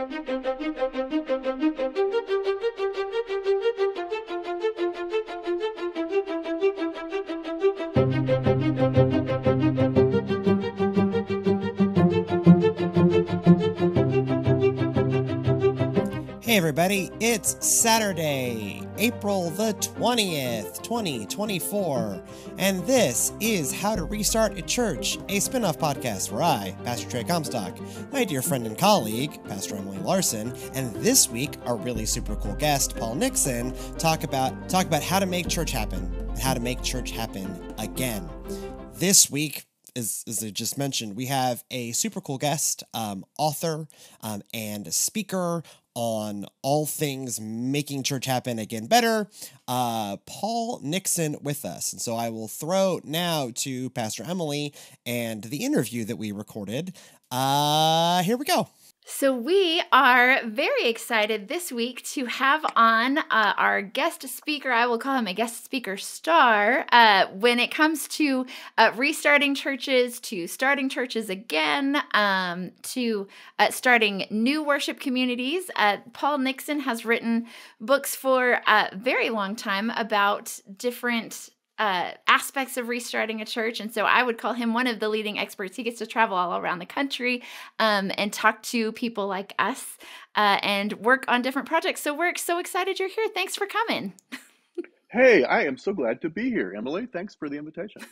Hey everybody, it's Saturday, April the 20th, 2024, and this is How to Restart a Church, a spin-off podcast where I, Pastor Trey, my dear friend and colleague, Pastor Emily Larson, and this week, our really super cool guest, Paul Nixon, talk about how to make church happen, and how to make church happen again. This week, as I just mentioned, we have a super cool guest, author, and speaker on all things making church happen again better, Paul Nixon with us. And so I will throw now to Pastor Emily and the interview that we recorded. Here we go. So we are very excited this week to have on our guest speaker. I will call him a guest speaker star when it comes to restarting churches, to starting churches again, to starting new worship communities. Paul Nixon has written books for a very long time about different aspects of restarting a church. And so I would call him one of the leading experts. He gets to travel all around the country and talk to people like us and work on different projects. So we're so excited you're here. Thanks for coming. Hey, I am so glad to be here, Emily. Thanks for the invitation.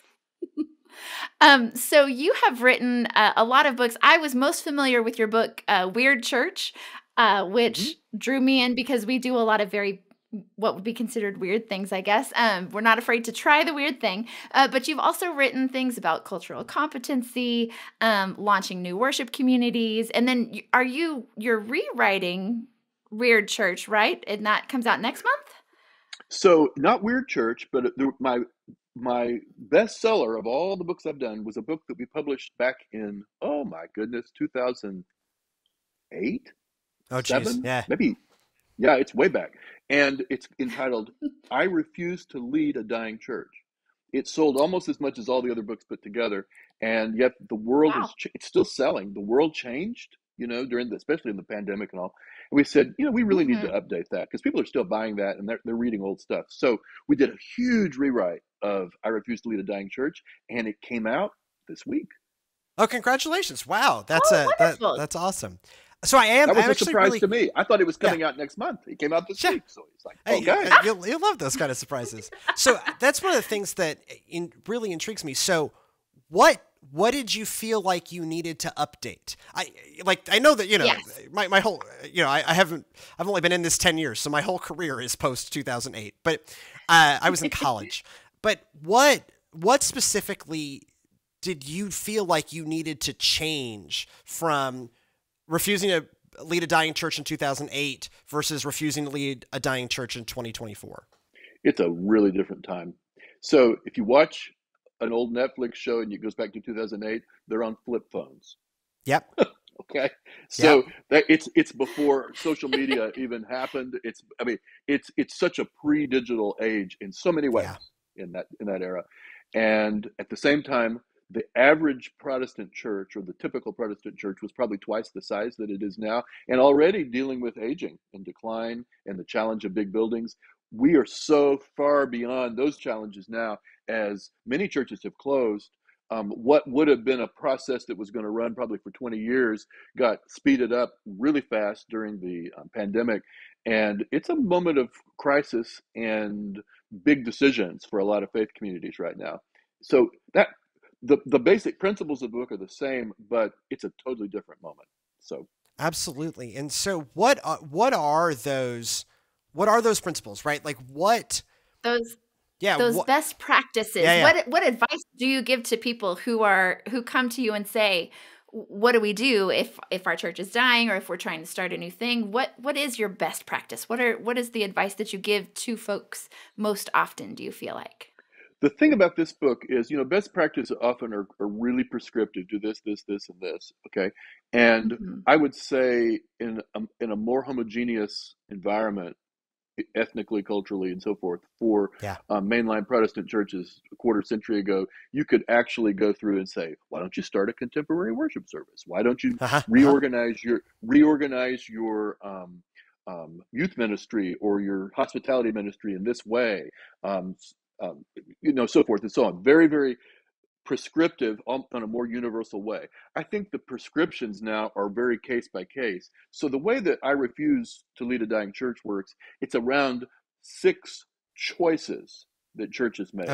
So you have written a lot of books. I was most familiar with your book, Weird Church, which drew me in because we do a lot of what would be considered weird things, I guess. We're not afraid to try the weird thing. But you've also written things about cultural competency, launching new worship communities. And then you're rewriting Weird Church, right? And that comes out next month? So not Weird Church, but my bestseller of all the books I've done was a book that we published back in, oh my goodness, 2008? Oh, geez, yeah. Maybe. Yeah, it's way back. And it's entitled, I Refuse to Lead a Dying Church. It sold almost as much as all the other books put together. And yet the world it's still selling. The world changed, especially in the pandemic and all. And we said, we really need to update that because people are still buying that and they're reading old stuff. So we did a huge rewrite of I Refuse to Lead a Dying Church, and it came out this week. Oh, congratulations. Wow. That's that's awesome. So that was a surprise to me. I thought it was coming out next month. It came out this week. So it's like, okay. You'll love those kind of surprises. So that's one of the things that really intrigues me. So what did you feel like you needed to update? I know that, yes. my whole, I've only been in this 10 years. So my whole career is post 2008, but I was in college. But what specifically did you feel like you needed to change from refusing to lead a dying church in 2008 versus refusing to lead a dying church in 2024? It's a really different time. So if you watch an old Netflix show and it goes back to 2008, they're on flip phones. Yep. Okay. So it's before social media even happened. It's such a pre-digital age in so many ways in that era. And at the same time, the average Protestant church, or the typical Protestant church, was probably twice the size that it is now, and already dealing with aging and decline and the challenge of big buildings. We are so far beyond those challenges now, as many churches have closed. What would have been a process that was going to run probably for 20 years got speeded up really fast during the pandemic. And it's a moment of crisis and big decisions for a lot of faith communities right now. So that the basic principles of the book are the same, but it's a totally different moment. So absolutely. And so what are those principles, right? Like what those best practices. Yeah. What advice do you give to people who come to you and say, what do we do if our church is dying or if we're trying to start a new thing? What is your best practice? What is the advice that you give to folks most often, do you feel like? The thing about this book is, best practices often are really prescriptive. Do this, this, this, and this. Okay. And I would say in a more homogeneous environment, ethnically, culturally, and so forth. For Yeah. mainline Protestant churches a quarter century ago, you could actually go through and say, why don't you start a contemporary worship service? Why don't you reorganize your youth ministry or your hospitality ministry in this way? So forth and so on. Very, very prescriptive on a more universal way. I think the prescriptions now are very case by case. So the way that I Refuse to Lead a Dying Church works, it's around 6 choices that churches make,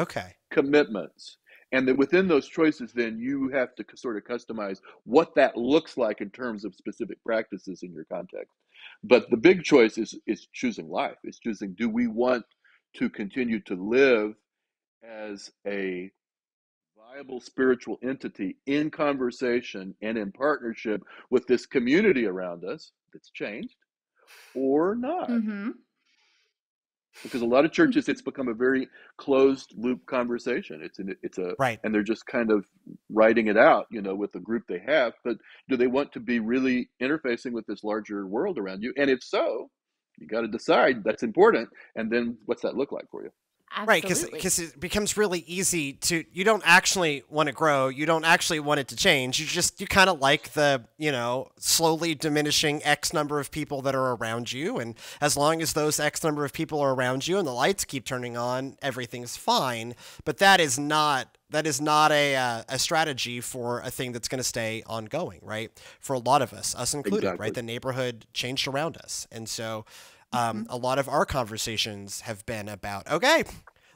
commitments. And that within those choices, then you have to sort of customize what that looks like in terms of specific practices in your context. But the big choice is choosing life. It's choosing, do we want to continue to live as a viable spiritual entity in conversation and in partnership with this community around us that's changed, or not? Mm-hmm. Because a lot of churches, it's become a very closed loop conversation. Right. And they're just kind of writing it out, with the group they have. But do they want to be really interfacing with this larger world around you? And if so, you got to decide that's important. And then what's that look like for you? Absolutely. Right, because it becomes really easy you don't actually want to grow. You don't actually want it to change. You kind of like the, slowly diminishing X number of people that are around you. And as long as those X number of people are around you and the lights keep turning on, everything's fine. But that is not a strategy for a thing that's going to stay ongoing, right? For a lot of us included, Exactly. right? The neighborhood changed around us. And so a lot of our conversations have been about, okay,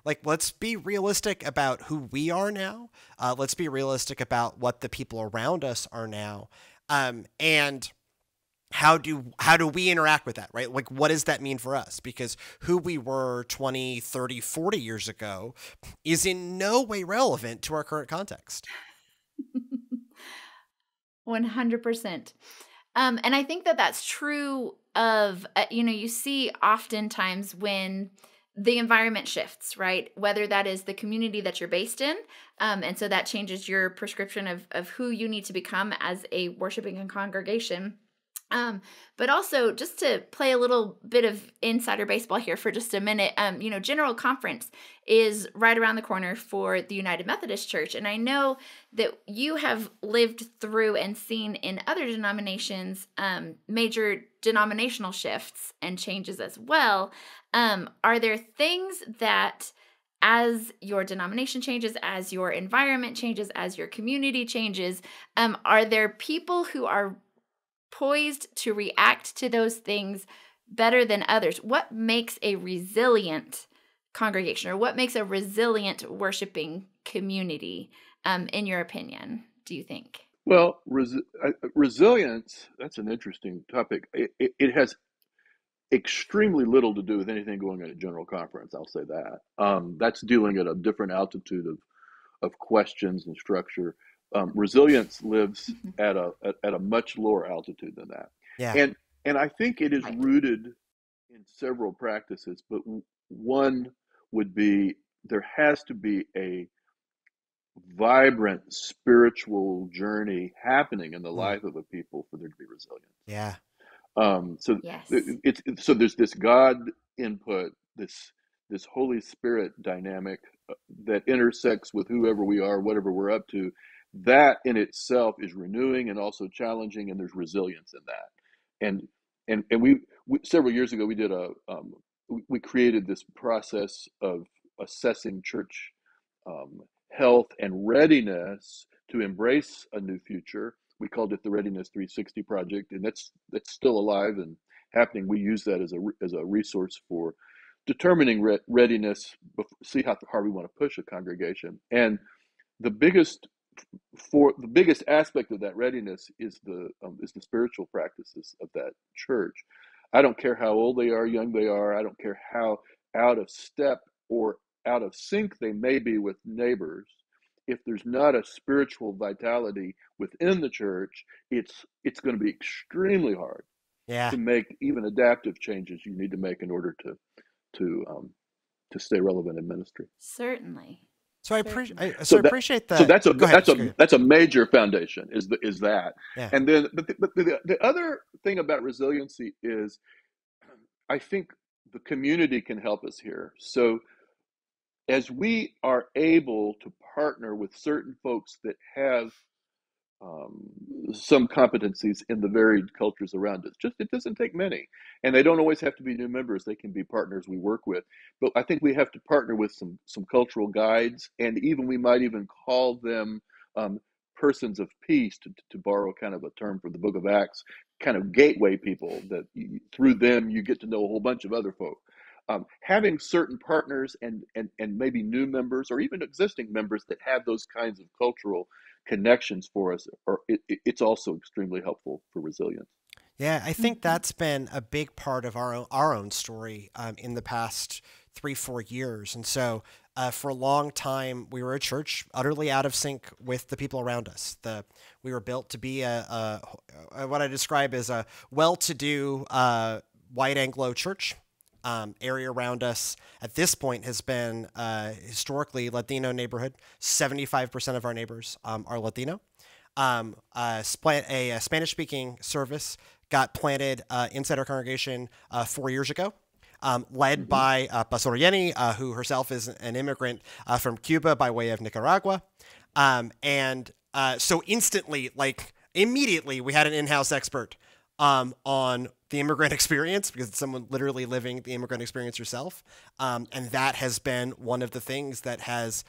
let's be realistic about who we are now. Let's be realistic about what the people around us are now. And how do we interact with that, right? What does that mean for us? Because who we were 20, 30, 40 years ago is in no way relevant to our current context. 100%. And I think that that's true of, you see oftentimes when the environment shifts, right? Whether that is the community that you're based in. And so that changes your prescription of who you need to become as a worshiping congregation. But also just to play a little bit of insider baseball here for just a minute, General Conference is right around the corner for the United Methodist Church. And I know that you have lived through and seen in other denominations, major denominational shifts and changes as well. Are there things that as your denomination changes, as your environment changes, as your community changes, are there people who are poised to react to those things better than others? What makes a resilient congregation, or what makes a resilient worshiping community, in your opinion, do you think? Well, resilience, that's an interesting topic. It has extremely little to do with anything going on at General Conference, I'll say that. That's dealing at a different altitude of questions and structure. Resilience lives at a much lower altitude than that. Yeah. And I think it is rooted in several practices, but one would be, there has to be a vibrant spiritual journey happening in the life of a people for there to be resilience. Yeah. So there's this God input, this Holy Spirit dynamic that intersects with whoever we are, whatever we're up to. That in itself is renewing and also challenging, and there's resilience in that. And we several years ago we created this process of assessing church health and readiness to embrace a new future. We called it the Readiness 360 Project, and that's still alive and happening. We use that as a resource for determining readiness, see how hard we want to push a congregation. And the biggest aspect of that readiness is the spiritual practices of that church. I don't care how old they are, young they are. I don't care how out of step or out of sync they may be with neighbors. If there's not a spiritual vitality within the church, it's going to be extremely hard to make even adaptive changes you need to make in order to stay relevant in ministry. Certainly. So I appreciate that. So that's a major foundation is that. Yeah. And then but the other thing about resiliency is, I think the community can help us here. So as we are able to partner with certain folks that have um, some competencies in the varied cultures around us. Just it doesn't take many, and they don't always have to be new members. They can be partners we work with. But I think we have to partner with some cultural guides, and even we might even call them um, persons of peace, to borrow kind of a term from the Book of Acts, kind of gateway people that through them you get to know a whole bunch of other folk. Having certain partners and maybe new members or even existing members that have those kinds of cultural connections for us, or it's also extremely helpful for resilience. Yeah, I think that's been a big part of our own story in the past 3-4 years. And so for a long time, we were a church utterly out of sync with the people around us. We were built to be what I describe as a well-to-do white Anglo church. Area around us at this point has been historically Latino neighborhood. 75% of our neighbors are Latino. A Spanish-speaking service got planted inside our congregation 4 years ago, led by Pastor Jenny, who herself is an immigrant from Cuba by way of Nicaragua. So instantly, immediately, we had an in-house expert on the immigrant experience, because it's someone literally living the immigrant experience yourself. And that has been one of the things that has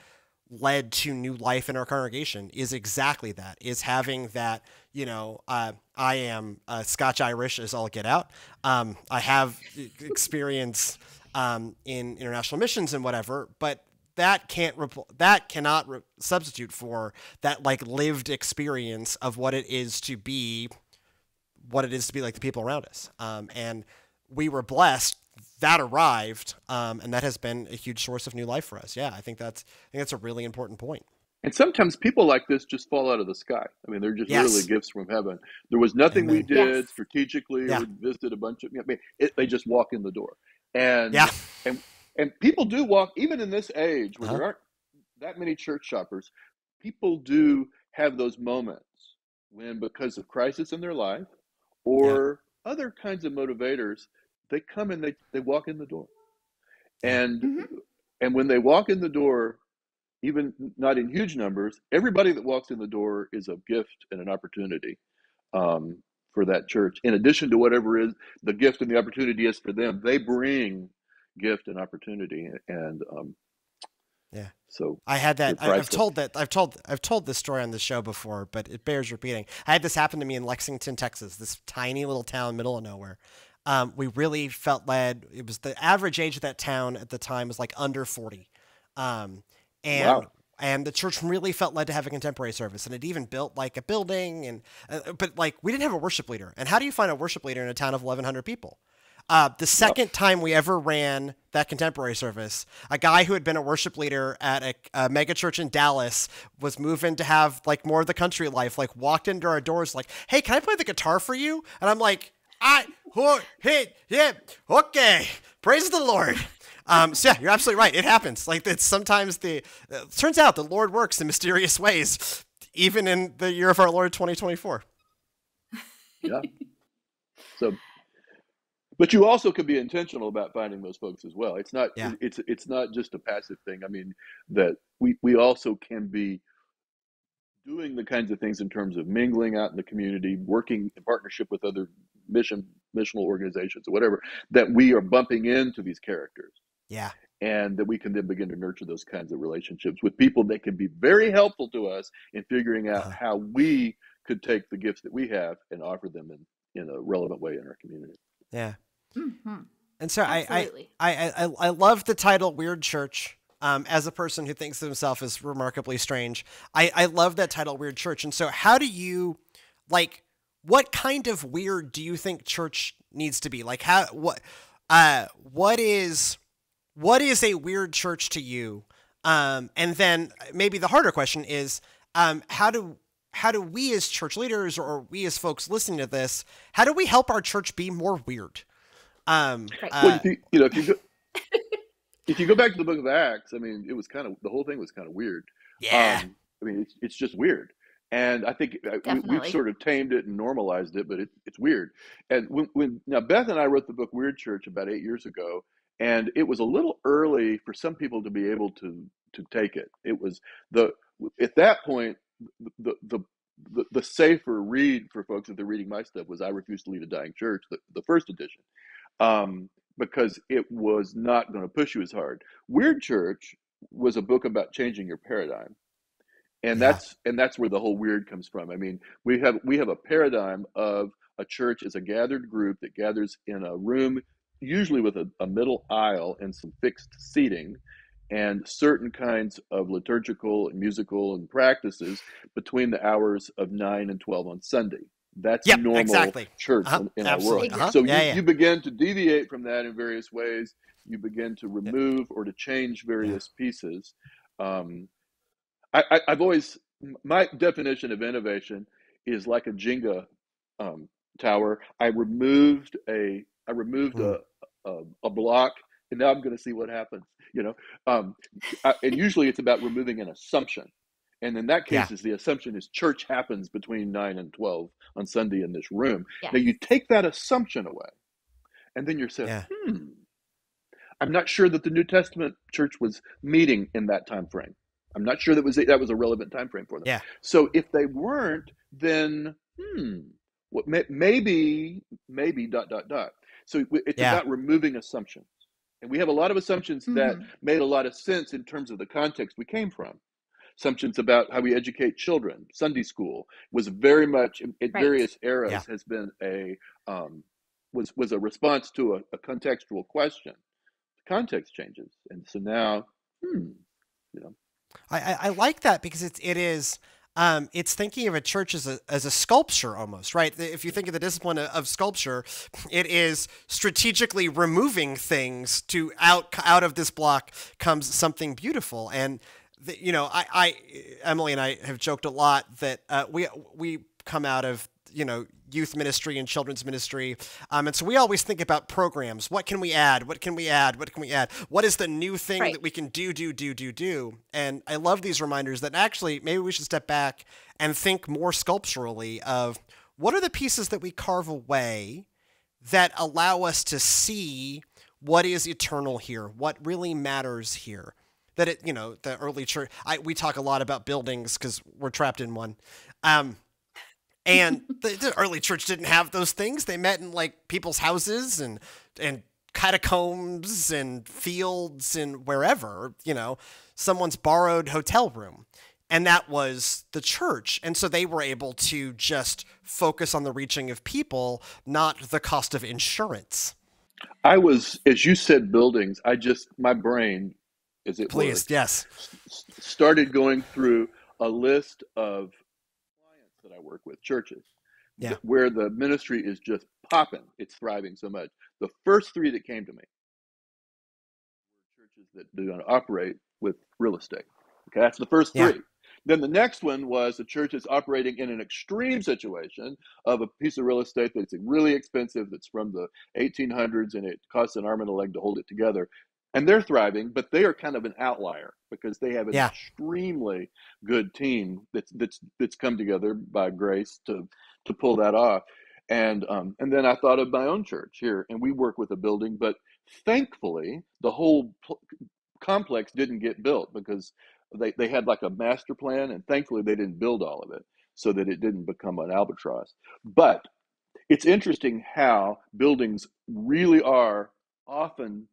led to new life in our congregation, is exactly that, is having that, I am Scotch-Irish as all get out. I have experience in international missions and whatever, but that cannot substitute for that lived experience of what it is to be like the people around us. And we were blessed that arrived. And that has been a huge source of new life for us. Yeah. I think that's a really important point. And sometimes people like this just fall out of the sky. I mean, they're just literally gifts from heaven. There was nothing we did strategically or visited a bunch of, they just walk in the door. And people do walk, even in this age where there aren't that many church shoppers, people do have those moments when, because of crisis in their life, or other kinds of motivators, they come and they walk in the door. And when they walk in the door, even not in huge numbers, everybody that walks in the door is a gift and an opportunity for that church. In addition to whatever is the gift and the opportunity is for them, they bring gift and opportunity. And so I had that. I've told this story on the show before, but it bears repeating. I had this happen to me in Lexington, Texas, this tiny little town, middle of nowhere. We really felt led. It was the average age of that town at the time was under 40. And the church really felt led to have a contemporary service, and it even built a building, and but we didn't have a worship leader. And how do you find a worship leader in a town of 1,100 people? The second time we ever ran that contemporary service, a guy who had been a worship leader at a mega church in Dallas was moving to have more of the country life, walked into our doors "Hey, can I play the guitar for you?" And I'm okay, praise the Lord. So yeah, you're absolutely right. It happens. It's sometimes turns out the Lord works in mysterious ways, even in the year of our Lord 2024. Yeah. So, but you also could be intentional about finding those folks as well. It's not. It's not just a passive thing. I mean, that we also can be doing the kinds of things in terms of mingling out in the community, working in partnership with other missional organizations or whatever, that we are bumping into these characters. Yeah. And that we can then begin to nurture those kinds of relationships with people that can be very helpful to us in figuring out how we could take the gifts that we have and offer them in a relevant way in our community. Yeah. Mm-hmm. And so I love the title Weird Church. As a person who thinks of himself as remarkably strange, I love that title Weird Church. And so how do you what kind of weird do you think church needs to be? What is a weird church to you? And then maybe the harder question is, how do we as church leaders, or we as folks listening to this, how do we help our church be more weird? Well, if you go back to the Book of Acts, I mean, it was the whole thing was kind of weird. Yeah. I mean, it's just weird. And I think we've Definitely. sort of tamed it and normalized it, but it's weird. And when now Beth and I wrote the book Weird Church about 8 years ago, and it was a little early for some people to be able to take it. It was the at that point the the the safer read for folks if they're reading my stuff was I Refuse to Lead a Dying Church, the first edition, because it was not going to push you as hard. Weird Church was a book about changing your paradigm, and Yeah. that's where the whole weird comes from. I mean, we have a paradigm of a church as a gathered group that gathers in a room, usually with a middle aisle and some fixed seating, and certain kinds of liturgical and musical and practices between the hours of 9 and 12 on Sunday. That's Yep, normal exactly. church in our world. Absolutely. So Yeah, yeah. you begin to deviate from that in various ways. You begin to Yeah. remove or to change Yeah. various pieces. I've always, my definition of innovation is like a Jenga tower. I removed Mm. a block, and now I'm going to see what happens. And usually it's about removing an assumption, and in that Yeah. case, the assumption is church happens between 9 and 12 on Sunday in this room. Yes. Now you take that assumption away, and then you're saying, Yeah. I'm not sure that the New Testament church was meeting in that time frame. I'm not sure that was a relevant time frame for them. Yeah. So if they weren't, then what maybe dot dot dot. So it's Yeah. about removing assumptions, and we have a lot of assumptions that made a lot of sense in terms of the context we came from. Assumptions about how we educate children. Sunday school was very much in Right. various eras Yeah. has been was a response to a contextual question. Context changes, and so now, I like that because it's thinking of a church as a sculpture almost, right? If you think of the discipline of sculpture, it is strategically removing things to out of this block comes something beautiful. And Emily and I have joked a lot that we come out of youth ministry and children's ministry. And so we always think about programs. What can we add? What can we add? What can we add? What is the new thing that we can do? And I love these reminders that actually maybe we should step back and think more sculpturally of what are the pieces that we carve away that allow us to see what is eternal here, what really matters here. That the early church, we talk a lot about buildings because we're trapped in one. And the early church didn't have those things. They met in like people's houses and catacombs and fields and wherever, someone's borrowed hotel room. And that was the church. And so they were able to just focus on the reaching of people, not the cost of insurance. As you said, buildings, my brain, as it Please, yes, started going through a list of clients that I work with, churches, where the ministry is just popping. It's thriving so much. The first three that came to me were churches that do not operate with real estate. Okay, that's the first three. Then the next one was a church that's operating in an extreme situation of a piece of real estate that's really expensive, that's from the 1800s, and it costs an arm and a leg to hold it together. And they're thriving, but they are kind of an outlier because they have an extremely good team that's come together by grace to pull that off. And then I thought of my own church here, and we work with a building, but thankfully the whole complex didn't get built because they had like a master plan, and thankfully they didn't build all of it so that it didn't become an albatross. But it's interesting how buildings really are often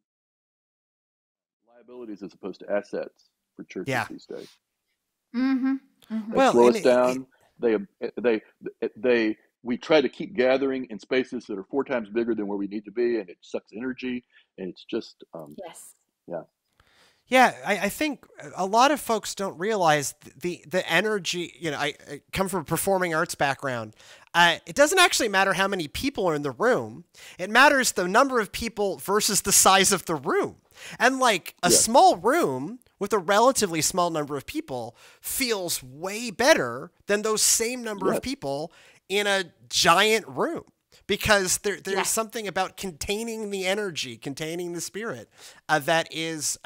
liabilities as opposed to assets for churches these days. They slow us down. We try to keep gathering in spaces that are 4 times bigger than where we need to be, and it sucks energy, and it's just Yeah, I think a lot of folks don't realize the energy. I come from a performing arts background. It doesn't actually matter how many people are in the room. It matters the number of people versus the size of the room. And like a small room with a relatively small number of people feels way better than those same number of people in a giant room. Because there's something about containing the energy, containing the spirit that is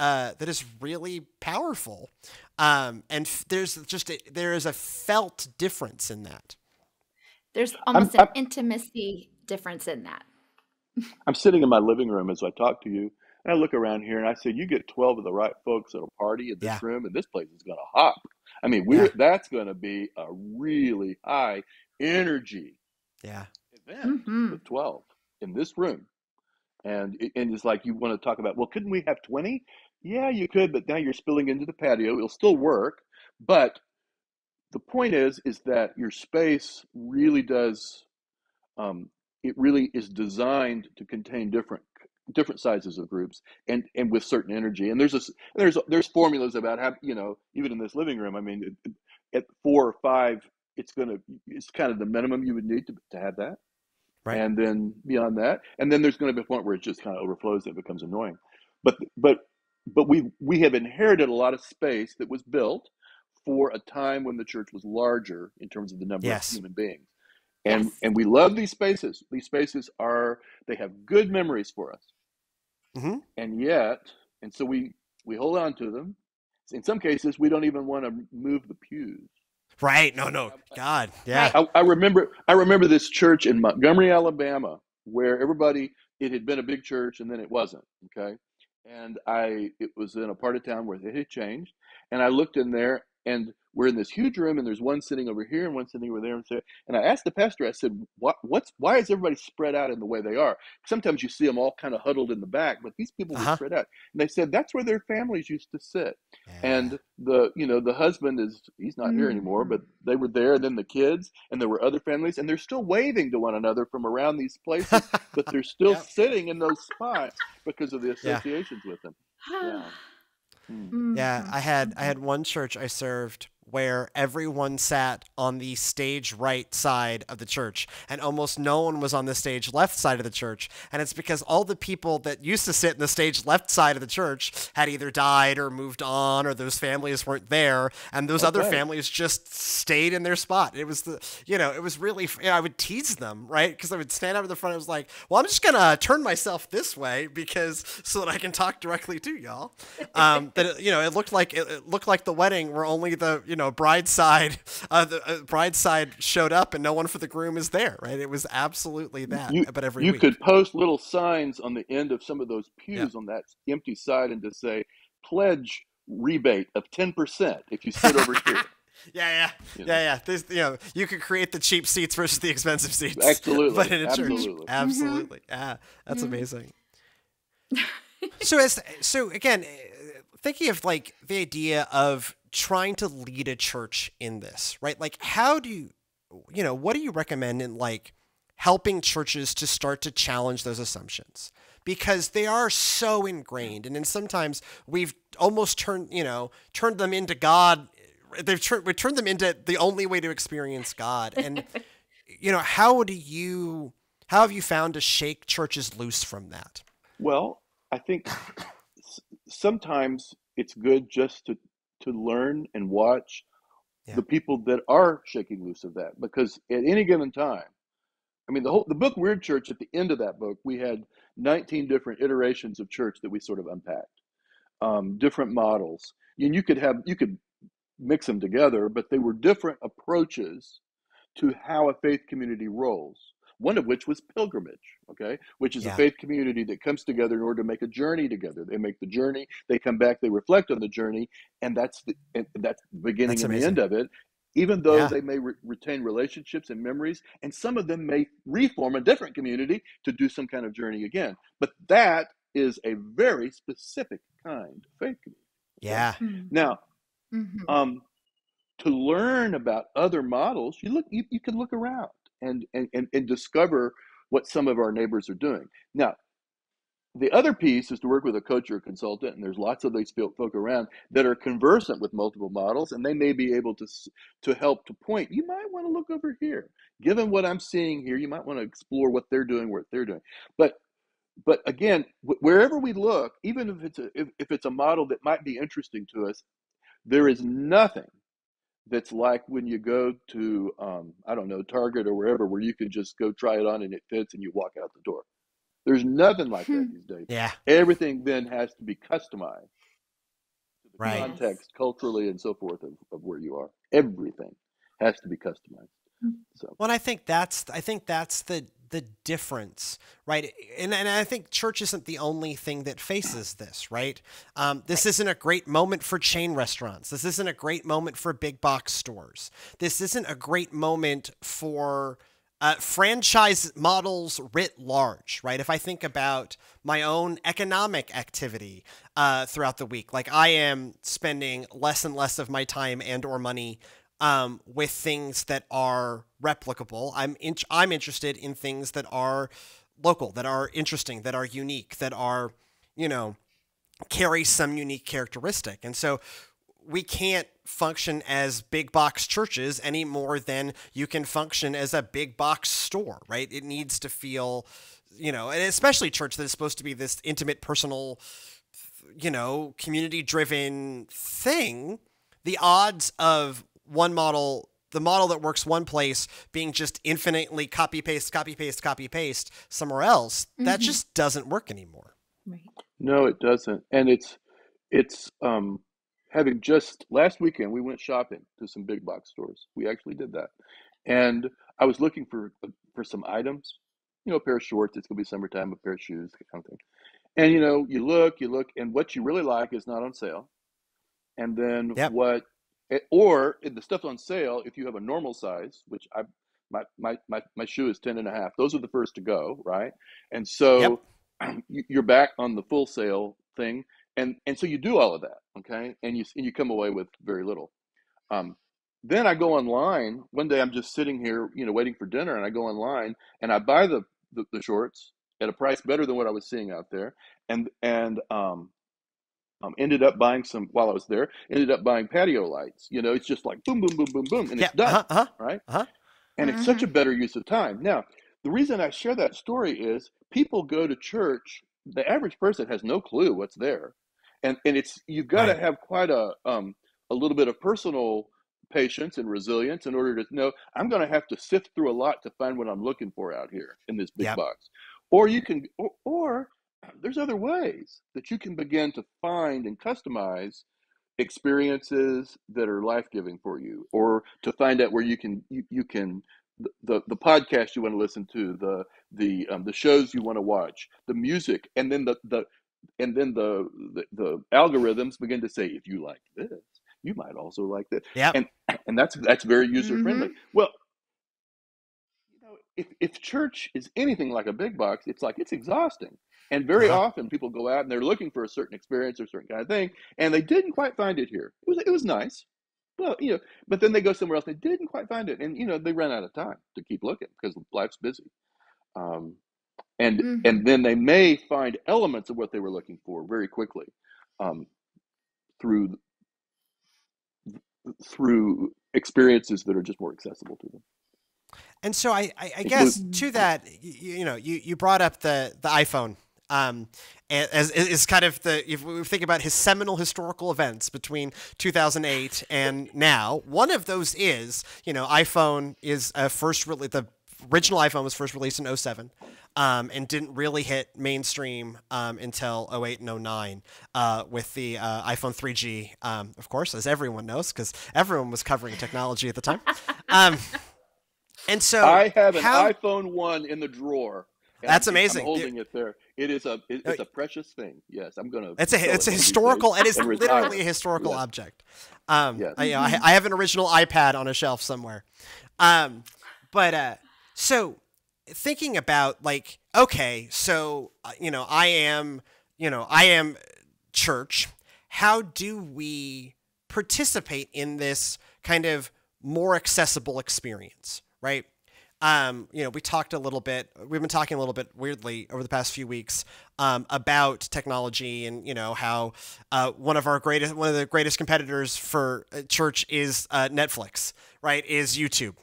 really powerful. There is a felt difference in that. There's almost an intimacy difference in that. I'm sitting in my living room as I talk to you, and I look around here and I say, you get 12 of the right folks at a party in this room, and this place is going to hop. I mean, that's going to be a really high energy event with 12 in this room. And it's like you want to talk about, well, couldn't we have 20? Yeah, you could, but now you're spilling into the patio. It'll still work. But the point is that your space really does, it really is designed to contain different sizes of groups and with certain energy. And there's formulas about how, even in this living room, I mean, at 4 or 5, it's kind of the minimum you would need to have that. Right. And then beyond that, and then there's going to be a point where it just kind of overflows and it becomes annoying. But we have inherited a lot of space that was built for a time when the church was larger in terms of the number of human beings. And we love these spaces. These spaces they have good memories for us. Mm-hmm. And so we hold on to them. In some cases, we don't even want to move the pews. Right. No. God. Yeah. I remember this church in Montgomery, Alabama, where it had been a big church and then it wasn't. Okay. And it was in a part of town where it had changed. And I looked in there, and we're in this huge room, and there's one sitting over here and one sitting over there. And I asked the pastor, I said, why is everybody spread out in the way they are? Sometimes you see them all kind of huddled in the back, but these people were spread out. And they said, that's where their families used to sit. Yeah. And the husband he's not here anymore, but they were there, and then the kids, and there were other families, and they're still waving to one another from around these places, but they're still sitting in those spots because of the associations with them. Yeah. Yeah, I had one church I served where everyone sat on the stage right side of the church, and almost no one was on the stage left side of the church. And it's because all the people that used to sit in the stage left side of the church had either died or moved on, or those families weren't there, and those other families just stayed in their spot. It was it was really, I would tease them, right? Because I would stand up in the front. I was like, well, I'm just gonna turn myself this way so that I can talk directly to y'all. It looked like the wedding where only the bride side showed up and no one for the groom is there, right? It was absolutely that. But every week you could post little signs on the end of some of those pews on that empty side and just say, pledge rebate of 10% if you sit over here. Yeah. There's, you could create the cheap seats versus the expensive seats. Absolutely. But in a church, absolutely. Yeah, that's amazing. So again, thinking of like the idea of trying to lead a church in this, right? Like, what do you recommend in like helping churches to start to challenge those assumptions? Because they are so ingrained, and then sometimes we've almost turned them into God. We turned them into the only way to experience God. And how have you found to shake churches loose from that? Well, I think sometimes it's good just to learn and watch the people that are shaking loose of that, because at any given time, I mean, the book Weird Church, at the end of that book, we had 19 different iterations of church that we sort of unpacked, different models, and you could mix them together, but they were different approaches to how a faith community rolls. One of which was pilgrimage, which is a faith community that comes together in order to make a journey together. They make the journey, they come back, they reflect on the journey, and that's the beginning and the end of it. Even though they may retain relationships and memories, and some of them may reform a different community to do some kind of journey again. But that is a very specific kind of faith community. Yeah. Now, to learn about other models, you can look around and discover what some of our neighbors are doing. Now, the other piece is to work with a coach or a consultant, and there's lots of these folk around that are conversant with multiple models, and they may be able to help to point. You might want to look over here. Given what I'm seeing here, you might want to explore what they're doing. But again, wherever we look, even if it's a model that might be interesting to us, there is nothing that's like when you go to, Target or wherever, where you can just go try it on and it fits and you walk out the door. There's nothing like that these days. Yeah. Everything then has to be customized to Right. context, culturally, and so forth of where you are. Everything has to be customized. So, well, I think that's the difference, right? And I think church isn't the only thing that faces this, right? This isn't a great moment for chain restaurants. This isn't a great moment for big box stores. This isn't a great moment for franchise models writ large, right? If I think about my own economic activity throughout the week, like I am spending less and less of my time and or money with things that are replicable. I'm interested in things that are local, that are interesting, that are unique, that are, carry some unique characteristic. And so we can't function as big box churches any more than you can function as a big box store, right? It needs to feel, and especially church that is supposed to be this intimate, personal, community driven thing. The odds of the model that works one place being just infinitely copy paste somewhere else, that just doesn't work anymore. Right. no, it doesn't. And it's having just last weekend we went shopping to some big box stores. We actually did that. And I was looking for some items, a pair of shorts, it's gonna be summertime, a pair of shoes, that kind of thing. And you look, and what you really like is not on sale. And then Yep. or the stuff on sale, if you have a normal size, which my shoe is 10 and a half, those are the first to go, right? And Yep. so you're back on the full sale thing. And so you do all of that, okay? And you come away with very little. Um, then I go online. One day I'm just sitting here, waiting for dinner, and I go online and I buy the shorts at a price better than what I was seeing out there, and ended up buying some while I was there. Ended up buying patio lights. It's just like boom, boom, boom, boom, boom, and Yeah. it's done, Uh-huh. right? Uh-huh. And it's such a better use of time. Now, the reason I share that story is people go to church. The average person has no clue what's there, and you've got to Right. have quite a little bit of personal patience and resilience in order to know I'm going to have to sift through a lot to find what I'm looking for out here in this big Yep. box. Or you can, or there's other ways that you can begin to find and customize experiences that are life-giving for you, or to find out where you can the podcast you want to listen to, the shows you want to watch, the music, and then the algorithms begin to say, if you like this, you might also like this. Yep. And that's very user friendly. Well, if church is anything like a big box, it's exhausting. And very Uh-huh. often people go out and they're looking for a certain experience or a certain kind of thing, and they didn't quite find it here. It was nice. Well, but then they go somewhere else, they didn't quite find it, and they run out of time to keep looking because life's busy. Um, and then they may find elements of what they were looking for very quickly, um, through through experiences that are just more accessible to them. And so I guess to that, you brought up the iPhone, as kind of if we think about his seminal historical events between 2008 and now. One of those is, iPhone is the original iPhone was first released in 2007. And didn't really hit mainstream until 2008 and 2009 with the iPhone 3G, of course, as everyone knows, because everyone was covering technology at the time. And so I have an iPhone 1 in the drawer. That's amazing. I'm holding it there. It's a precious thing. Yes, I'm gonna. It's a historical. It is literally a historical object. Yes. I have an original iPad on a shelf somewhere. So thinking about okay, so I am church. How do we participate in this kind of more accessible experience, right? We talked a little bit. We've been talking a little bit weirdly over the past few weeks about technology, and how one of the greatest competitors for church is Netflix, right? Is YouTube,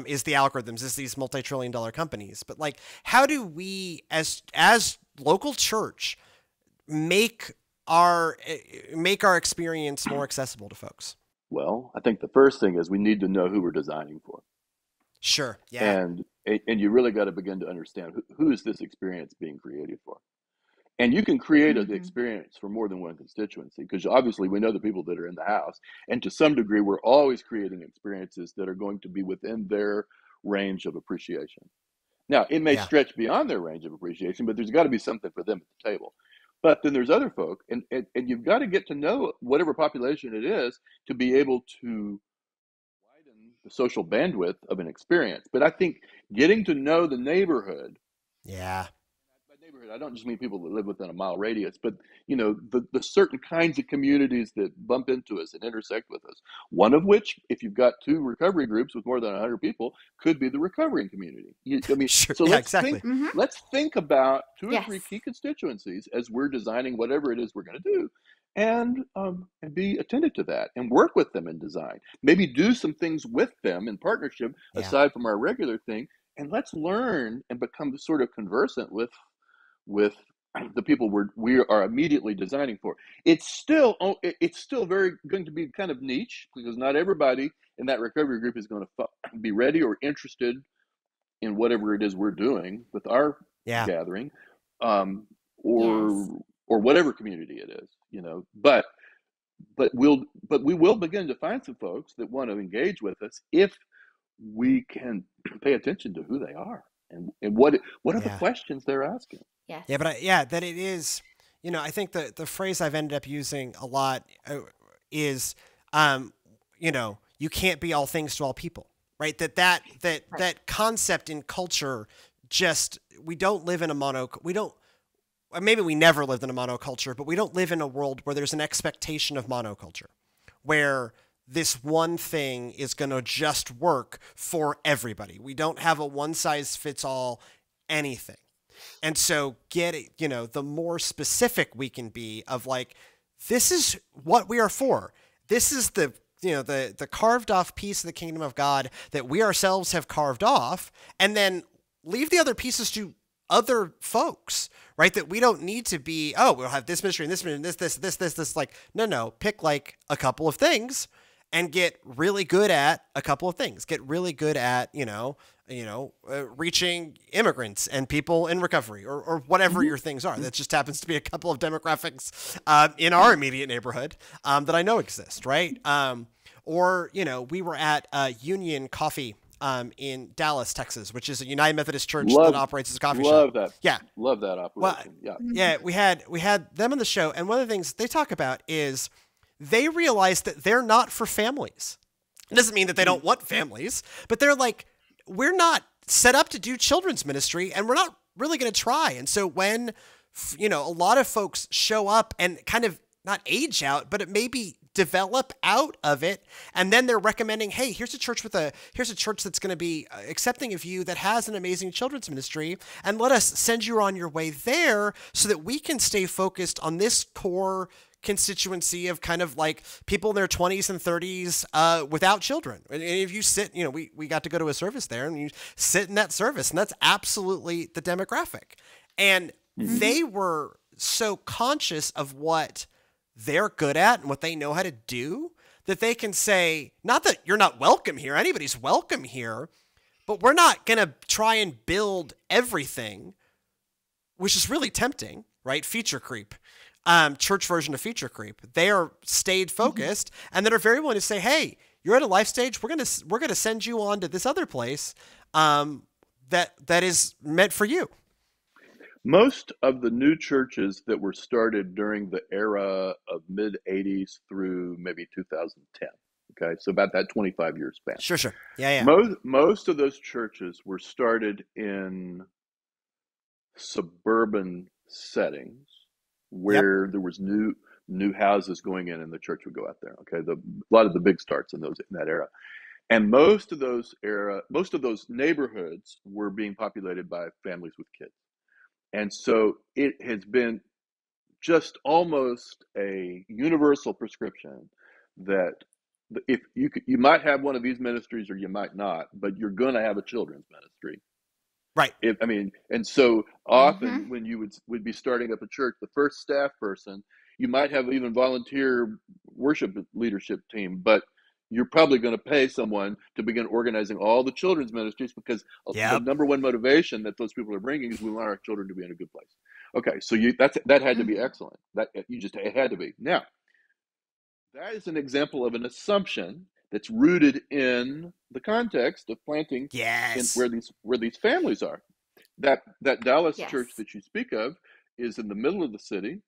is the algorithms, is these multi-trillion-dollar companies. But how do we, as local church, make our experience more accessible to folks? Well, I think the first thing is we need to know who we're designing for. Sure. Yeah. And you really got to begin to understand who is this experience being created for. And you can create an Mm-hmm. experience for more than one constituency, because obviously we know the people that are in the house. And to some degree, we're always creating experiences that are going to be within their range of appreciation. Now, it may Yeah. stretch beyond their range of appreciation, but there's got to be something for them at the table. But then there's other folk, and you've got to get to know whatever population it is to be able to widen the social bandwidth of an experience. But I think getting to know the neighborhood, Yeah. by neighborhood, I don't just mean people that live within a mile radius, but the certain kinds of communities that bump into us and intersect with us. One of which, if you've got two recovery groups with more than 100 people, could be the recovering community. Sure. So Yeah, exactly. Mm-hmm. let's think about two or Yes. three key constituencies as we're designing whatever it is we're going to do, and be attentive to that and work with them in design. Maybe do some things with them in partnership Yeah. aside from our regular thing, and let's learn and become sort of conversant with the people we are immediately designing for. It's still very going to be kind of niche, because not everybody in that recovery group is going to be ready or interested in whatever it is we're doing with our Yeah. gathering, Yes. or whatever community it is, but we will begin to find some folks that want to engage with us if we can pay attention to who they are, and what are the Yeah. questions they're asking. Yes. Yeah, but that it is, I think the phrase I've ended up using a lot is, you can't be all things to all people, right? That concept in culture, we don't live in maybe we never lived in a monoculture, but we don't live in a world where there's an expectation of monoculture, where this one thing is going to just work for everybody. We don't have a one size fits all anything. And so the more specific we can be of like, this is what we are for. This is the carved off piece of the kingdom of God that we ourselves have carved off, and then leave the other pieces to other folks, right? That we don't need to be, we'll have this ministry and this ministry and this, like, no, pick like a couple of things and get really good at a couple of things. Get really good at, reaching immigrants and people in recovery, or whatever your things are. That just happens to be a couple of demographics in our immediate neighborhood that I know exist, right? We were at Union Coffee in Dallas, Texas, which is a United Methodist church that operates as a coffee shop. Love that. Yeah. Love that operation. Yeah, we had them on the show, and one of the things they talk about is they realize that they're not for families. It doesn't mean that they don't want families, but they're like, we're not set up to do children's ministry, and we're not really going to try. And so when, a lot of folks show up and kind of not age out, but it maybe develop out of it, and then they're recommending, hey, here's a church that's going to be accepting of you, that has an amazing children's ministry, and let us send you on your way there so that we can stay focused on this core constituency of kind of like people in their 20s and 30s without children. And if you sit, we got to go to a service there, and you sit in that service, and that's absolutely the demographic. And they were so conscious of what they're good at and what they know how to do, that they can say, not that you're not welcome here, anybody's welcome here, but we're not going to try and build everything, which is really tempting, right? Feature creep. Church version of feature creep. They are stayed focused, and that are very willing to say, hey, you're at a life stage, we're gonna send you on to this other place that is meant for you. Most of the new churches that were started during the era of mid 80s through maybe 2010. Okay, so about that 25-year span. Sure. Yeah. Most of those churches were started in suburban settings, where there was new houses going in, and the church would go out there. Okay, a lot of the big starts in that era, and most of those neighborhoods were being populated by families with kids, and so it has been just almost a universal prescription that if you might have one of these ministries or you might not, but you're going to have a children's ministry. Right. And so often when you would be starting up a church, the first staff person, you might have even volunteer worship leadership team, but you're probably going to pay someone to begin organizing all the children's ministries, because the number one motivation that those people are bringing is we want our children to be in a good place. Okay, so that had to be excellent. It had to be. Now, that is an example of an assumption that's rooted in the context of planting in Yes. where these families are. That Dallas church Yes. that you speak of is in the middle of the city.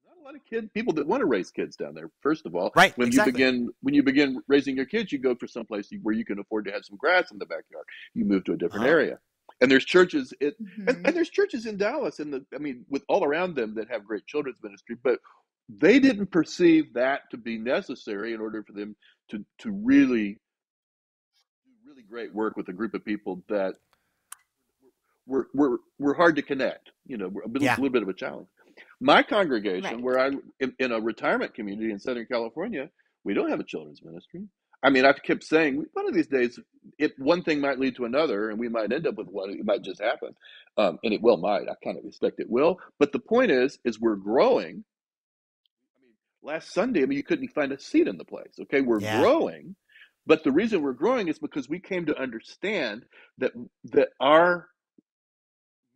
Not a lot of people that want to raise kids down there. First of all, Right. when Exactly. you begin raising your kids, you go for someplace where you can afford to have some grass in the backyard. You move to a different Uh-huh. area, and there's churches Mm-hmm. and there's churches in Dallas with all around them that have great children's ministry, but they didn't perceive that to be necessary in order for them to really do really great work with a group of people that were hard to connect. We're a Yeah. little bit of a challenge. My congregation, Right. where I'm in a retirement community in Southern California, we don't have a children's ministry. I mean, I've kept saying one of these days, if one thing might lead to another, and we might end up with one. It might just happen, and it might. I kind of expect it will. But the point is we're growing. I mean, last Sunday, you couldn't find a seat in the place. Okay, we're Yeah. growing, but the reason we're growing is because we came to understand that our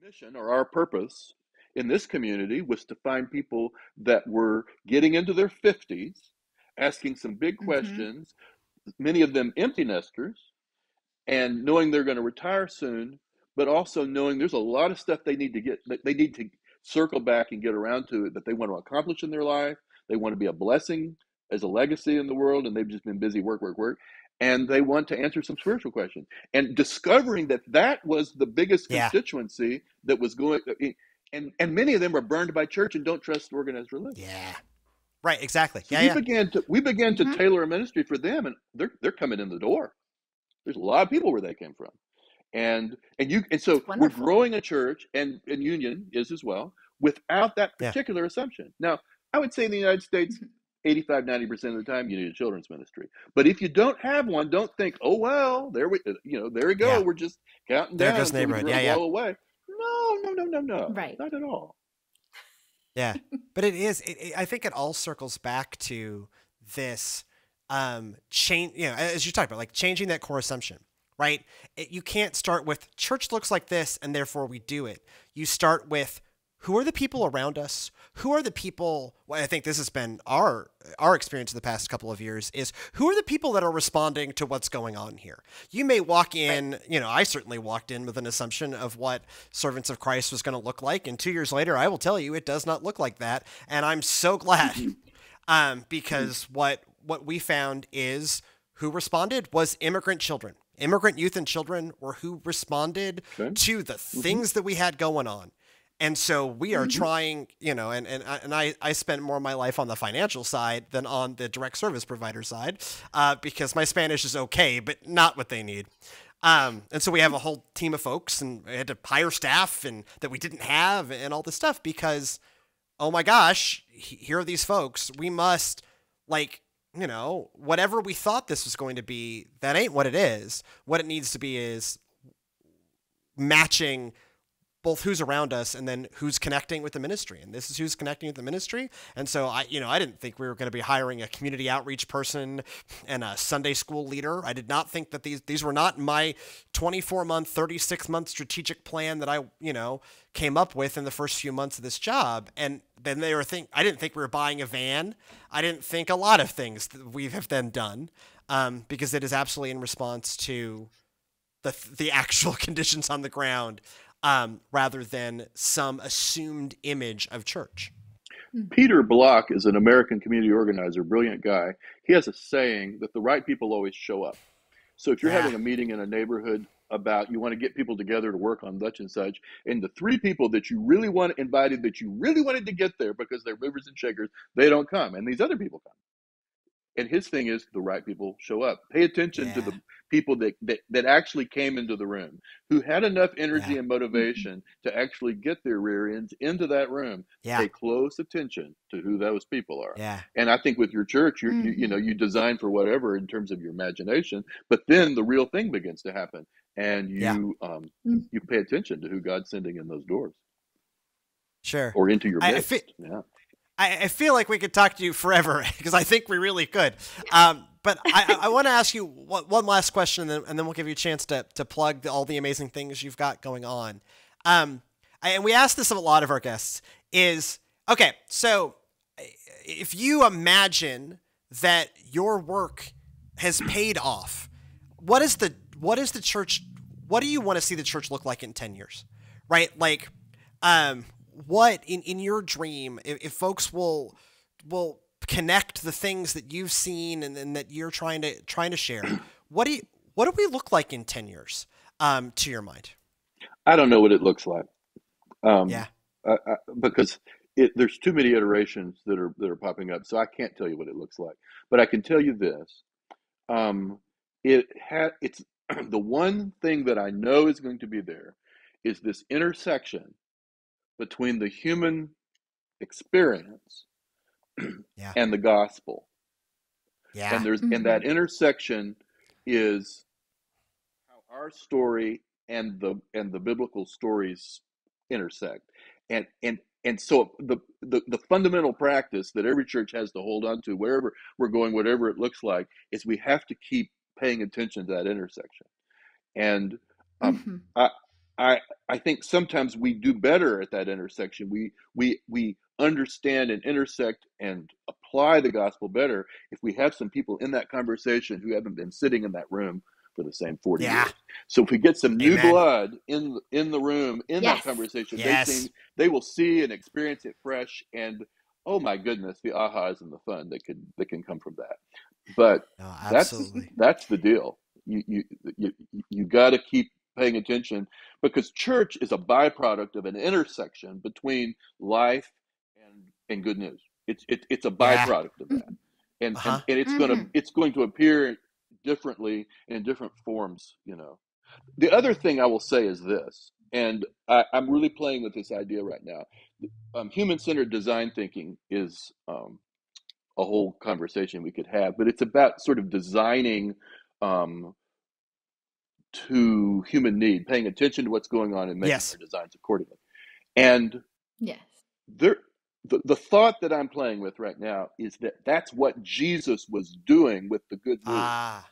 mission or our purpose in this community was to find people that were getting into their 50s, asking some big Mm-hmm. questions, many of them empty nesters, and knowing they're going to retire soon, but also knowing there's a lot of stuff they need to circle back and get around to it that they want to accomplish in their life. They want to be a blessing as a legacy in the world, and they've just been busy work, and they want to answer some spiritual questions. And discovering that was the biggest Yeah. constituency that was going, and many of them are burned by church and don't trust organized religion. Yeah. Right. Exactly. So Yeah. we began to Mm-hmm. tailor a ministry for them, and they're coming in the door. There's a lot of people where they came from, and so It's we're wonderful. growing a church, and Union is as well, without that Yeah. particular assumption. Now, I would say in the United States, 85-90% of the time, you need a children's ministry. But if you don't have one, don't think, oh well, there we go. Yeah. We're just counting There down goes until we neighborhood. Yeah. blow away. No, Right. not at all. Yeah. But it is. I think it all circles back to this change. As you talked about, like changing that core assumption. Right. You can't start with church looks like this, and therefore we do it. You start with who are the people around us? Who are the people? Well, I think this has been our experience in the past couple of years is who are the people that are responding to what's going on here? You may walk in, I certainly walked in with an assumption of what Servants of Christ was going to look like. And 2 years later, I will tell you, it does not look like that. And I'm so glad because what we found is who responded was immigrant children. Immigrant youth and children were who responded to the things that we had going on. And so we are trying, and I spent more of my life on the financial side than on the direct service provider side because my Spanish is okay, but not what they need. And so we have a whole team of folks and we had to hire staff and that we didn't have and all this stuff because, oh my gosh, here are these folks. We must whatever we thought this was going to be, that ain't what it is. What it needs to be is matching both who's around us and then who's connecting with the ministry. And this is who's connecting with the ministry. And so I didn't think we were going to be hiring a community outreach person and a Sunday school leader. I did not think that these were not my 24-month, 36-month strategic plan that I came up with in the first few months of this job. And then I didn't think we were buying a van. I didn't think a lot of things that we have then done because it is absolutely in response to the actual conditions on the ground. Rather than some assumed image of church. Peter Block is an American community organizer, brilliant guy. He has a saying that the right people always show up. So if you're having a meeting in a neighborhood about you want to get people together to work on such and such, and the three people that you really invited that you really wanted to get there because they're movers and shakers, they don't come, and these other people come. And his thing is the right people show up. Pay attention to the people that actually came into the room, who had enough energy and motivation to actually get their rear ends into that room. Pay close attention to who those people are. And I think with your church, you design for whatever in terms of your imagination, but then the real thing begins to happen, and you pay attention to who God's sending in those doors. Sure. Or into your midst. I feel like we could talk to you forever because I think we really could. But I want to ask you one last question, and then we'll give you a chance to plug all the amazing things you've got going on. I and we ask this of a lot of our guests, is, okay, so if you imagine that your work has paid off, what is the church, what do you want to see the church look like in 10 years? Right? Like, what in your dream, if folks will connect the things that you've seen and that you're trying to share, what do we look like in 10 years, to your mind? I don't know what it looks like. Yeah. Because there's too many iterations that are popping up, so I can't tell you what it looks like. But I can tell you this: it's the one thing that I know is going to be there is this intersection between the human experience Yeah. and the gospel. Yeah. And that intersection is how our story and the biblical stories intersect. And so the fundamental practice that every church has to hold on to, wherever we're going, whatever it looks like, is we have to keep paying attention to that intersection. And I think sometimes we do better at that intersection. We understand and intersect and apply the gospel better if we have some people in that conversation who haven't been sitting in that room for the same 40 years. So if we get some new blood in the room in that conversation, they will see and experience it fresh, and oh my goodness, the ahas and the fun that can come from that. But that's the deal. You got to keep paying attention, because church is a byproduct of an intersection between life and good news. It's a byproduct of that, and it's going to appear differently in different forms. The other thing I will say is this, and I'm really playing with this idea right now. Human-centered design thinking is a whole conversation we could have, but it's about sort of designing to human need, paying attention to what's going on and making our designs accordingly. And the thought that I'm playing with right now is that that's what Jesus was doing with the good news.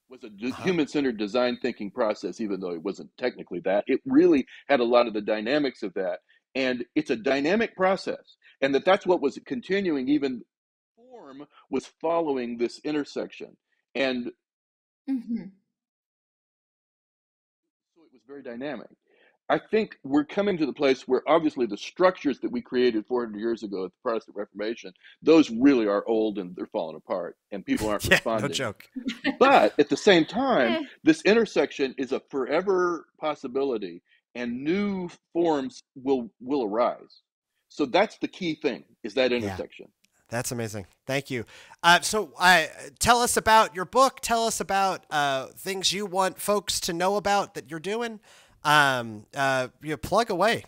Was a human-centered design thinking process, even though it wasn't technically that. It really had a lot of the dynamics of that. And it's a dynamic process. And that's what was continuing, even form was following this intersection. And so it was very dynamic. I think we're coming to the place where obviously the structures that we created 400 years ago at the Protestant Reformation, those really are old and they're falling apart and people aren't responding. No joke. But at the same time, this intersection is a forever possibility and new forms will arise. So that's the key thing, is that intersection. That's amazing. Thank you. So tell us about your book. Tell us about things you want folks to know about that you're doing. Plug away.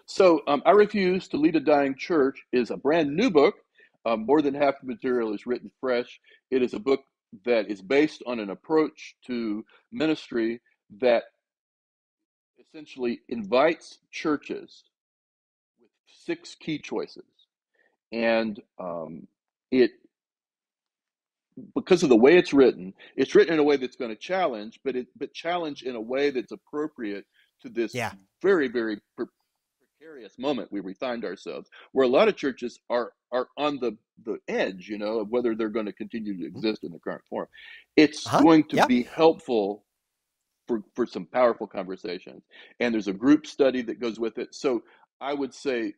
So I Refuse to Lead a Dying Church is a brand new book. More than half the material is written fresh. It is a book that is based on an approach to ministry that essentially invites churches with 6 key choices. And because of the way it's written in a way that's going to challenge, but challenge in a way that's appropriate to this very, very precarious moment where we find ourselves, where a lot of churches are on the edge, of whether they're going to continue to exist in the current form. It's going to be helpful for some powerful conversations. And there's a group study that goes with it. So I would say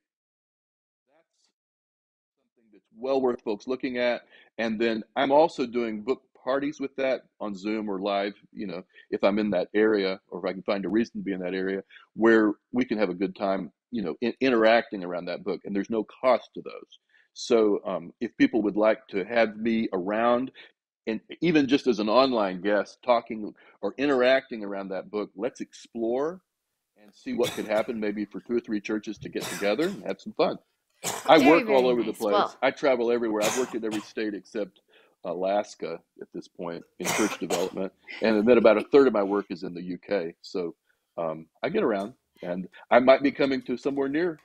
that's well worth folks looking at. And then I'm also doing book parties with that on Zoom or live, if I'm in that area, or if I can find a reason to be in that area, where we can have a good time, interacting around that book. And there's no cost to those. So if people would like to have me around, and even just as an online guest, talking or interacting around that book, let's explore and see what could happen, maybe for 2 or 3 churches to get together and have some fun. I work all over the place. Well, I travel everywhere. I've worked in every state except Alaska at this point in church development. And then about a third of my work is in the UK. So I get around, and I might be coming to somewhere near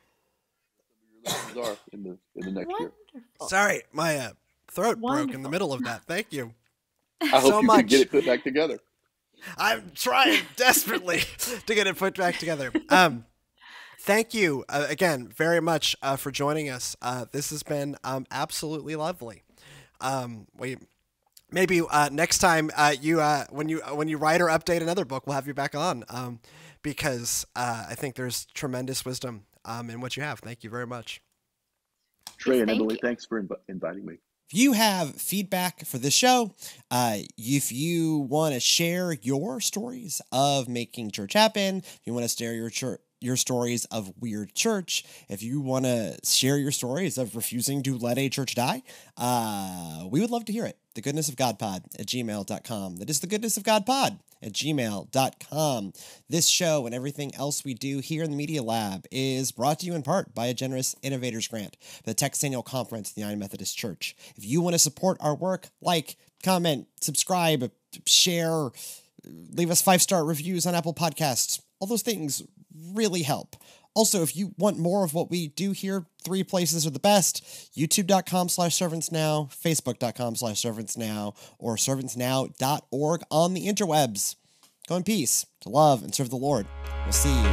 where your listeners are in the next year. Sorry, my throat broke in the middle of that. Thank you. I hope you can get it put back together. I'm trying desperately to get it put back together. Thank you again very much for joining us. This has been absolutely lovely. We maybe next time when you write or update another book, we'll have you back on because I think there's tremendous wisdom in what you have. Thank you very much. Trey and Emily, thanks for inviting me. If you have feedback for the show, if you want to share your stories of making church happen, if you want to share your stories of weird church, if you want to share your stories of refusing to let a church die, we would love to hear it. thegoodnessofgodpod@gmail.com. That is thegoodnessofgodpod@gmail.com. This show and everything else we do here in the Media Lab is brought to you in part by a generous Innovators Grant for the Texas Annual Conference of the United Methodist Church. If you want to support our work, like, comment, subscribe, share, leave us 5-star reviews on Apple Podcasts. All those things really help. Also, if you want more of what we do here, 3 places are the best: youtube.com/servantsnow, facebook.com/servantsnow, or servantsnow.org on the interwebs. Go in peace to love and serve the Lord. We'll see you